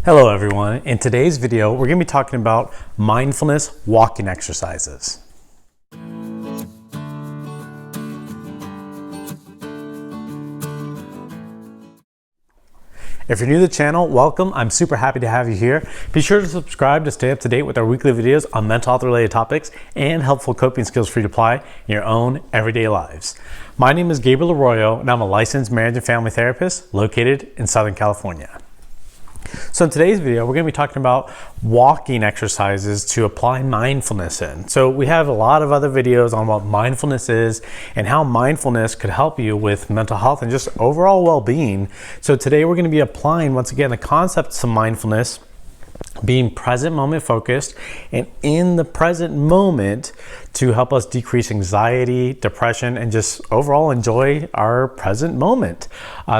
Hello everyone. In today's video, we're going to be talking about mindfulness walking exercises. If you're new to the channel, welcome. I'm super happy to have you here. Be sure to subscribe to stay up to date with our weekly videos on mental health related topics and helpful coping skills for you to apply in your own everyday lives. My name is Gabriel Arroyo and I'm a licensed marriage and family therapist located in Southern California. So in today's video, we're going to be talking about walking exercises to apply mindfulness in. So we have a lot of other videos on what mindfulness is and how mindfulness could help you with mental health and just overall well-being. So today we're going to be applying, once again, the concepts of mindfulness, being present moment focused and in the present moment to help us decrease anxiety, depression, and just overall enjoy our present moment.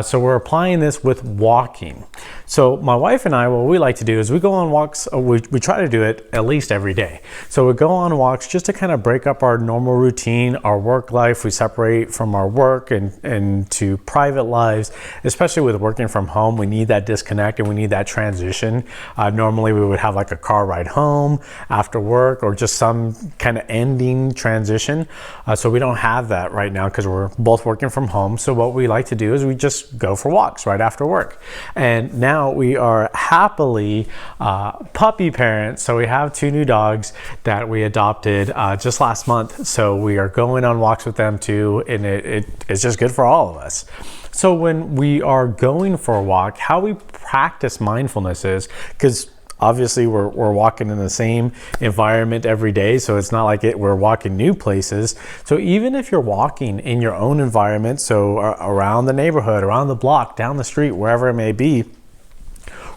So we're applying this with walking. So my wife and I, what we like to do is we go on walks, we try to do it at least every day. So we go on walks just to kind of break up our normal routine, our work life. We separate from our work and to private lives, especially with working from home. We need that disconnect and we need that transition. Normally we would have like a car ride home after work or just some kind of ending transition. So we don't have that right now because we're both working from home. So what we like to do is we just go for walks right after work. And now we are happily puppy parents. So we have two new dogs that we adopted just last month. So we are going on walks with them too. And it's just good for all of us. So when we are going for a walk, how we practice mindfulness is, because obviously we're walking in the same environment every day, so it's not like we're walking new places. So even if you're walking in your own environment, so around the neighborhood, around the block, down the street, wherever it may be,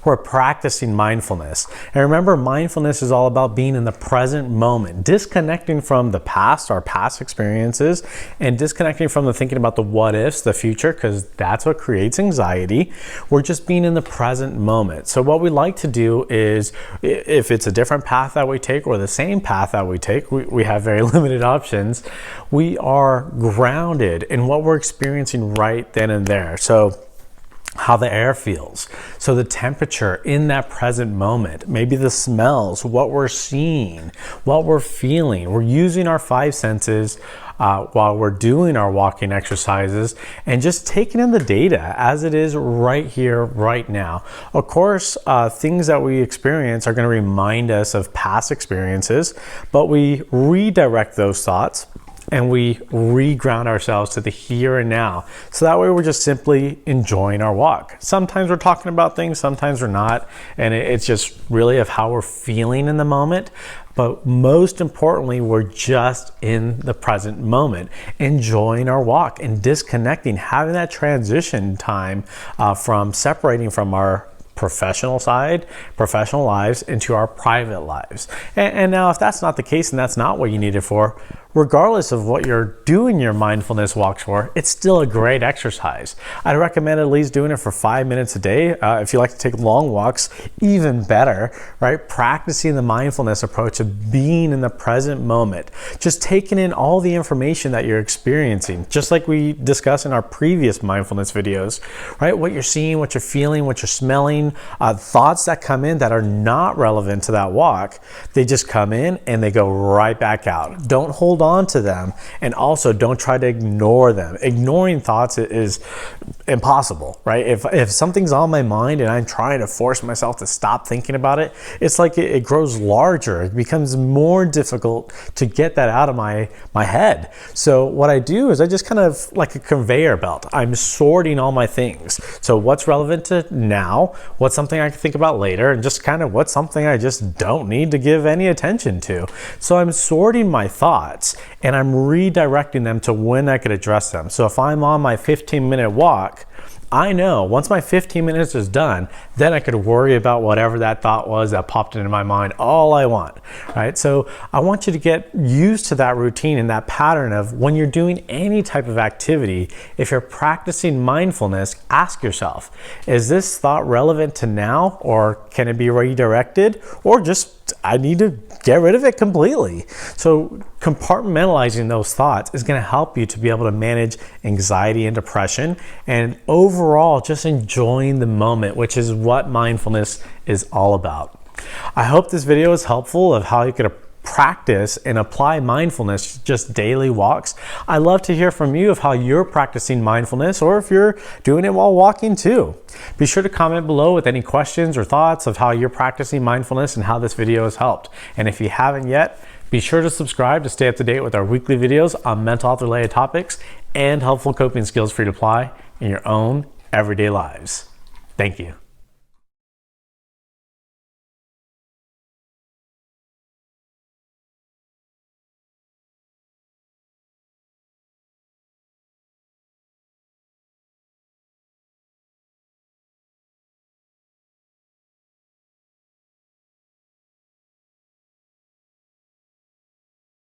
we're practicing mindfulness. And remember, mindfulness is all about being in the present moment, disconnecting from the past, our past experiences, and disconnecting from the thinking about the what ifs, the future, because that's what creates anxiety. We're just being in the present moment. So what we like to do is, if it's a different path that we take or the same path that we take, we have very limited options. We are grounded in what we're experiencing right then and there. So how the air feels, so the temperature in that present moment, maybe the smells, what we're seeing, what we're feeling. We're using our five senses while we're doing our walking exercises and just taking in the data as it is right here, right now. Of course, things that we experience are going to remind us of past experiences, but we redirect those thoughts and we reground ourselves to the here and now. So that way we're just simply enjoying our walk. Sometimes we're talking about things, sometimes we're not. And it's just really of how we're feeling in the moment. But most importantly, we're just in the present moment, enjoying our walk and disconnecting, having that transition time from separating from our professional side, professional lives into our private lives. And now if that's not the case and that's not what you need it for, regardless of what you're doing your mindfulness walks for, it's still a great exercise. I'd recommend at least doing it for 5 minutes a day. If you like to take long walks, even better, right? Practicing the mindfulness approach of being in the present moment, just taking in all the information that you're experiencing, just like we discussed in our previous mindfulness videos, right? What you're seeing, what you're feeling, what you're smelling, thoughts that come in that are not relevant to that walk, they just come in and they go right back out. Don't hold on to them, and also don't try to ignore them. Ignoring thoughts is impossible, right? If something's on my mind and I'm trying to force myself to stop thinking about it, it's like it grows larger. It becomes more difficult to get that out of my head. So what I do is I just kind of like a conveyor belt. I'm sorting all my things. So what's relevant to now, what's something I can think about later, and just kind of what's something I just don't need to give any attention to. So I'm sorting my thoughts and I'm redirecting them to when I could address them. So if I'm on my 15-minute walk, I know once my 15 minutes is done, then I could worry about whatever that thought was that popped into my mind all I want, right? So I want you to get used to that routine and that pattern of when you're doing any type of activity, if you're practicing mindfulness, ask yourself, is this thought relevant to now, or can it be redirected, or just I need to get rid of it completely. So compartmentalizing those thoughts is going to help you to be able to manage anxiety and depression, and overall just enjoying the moment, which is what mindfulness is all about. I hope this video is helpful of how you could practice and apply mindfulness to just daily walks. I love to hear from you of how you're practicing mindfulness, or if you're doing it while walking too. Be sure to comment below with any questions or thoughts of how you're practicing mindfulness and how this video has helped. And if you haven't yet, be sure to subscribe to stay up to date with our weekly videos on mental health related topics and helpful coping skills for you to apply in your own everyday lives. Thank you.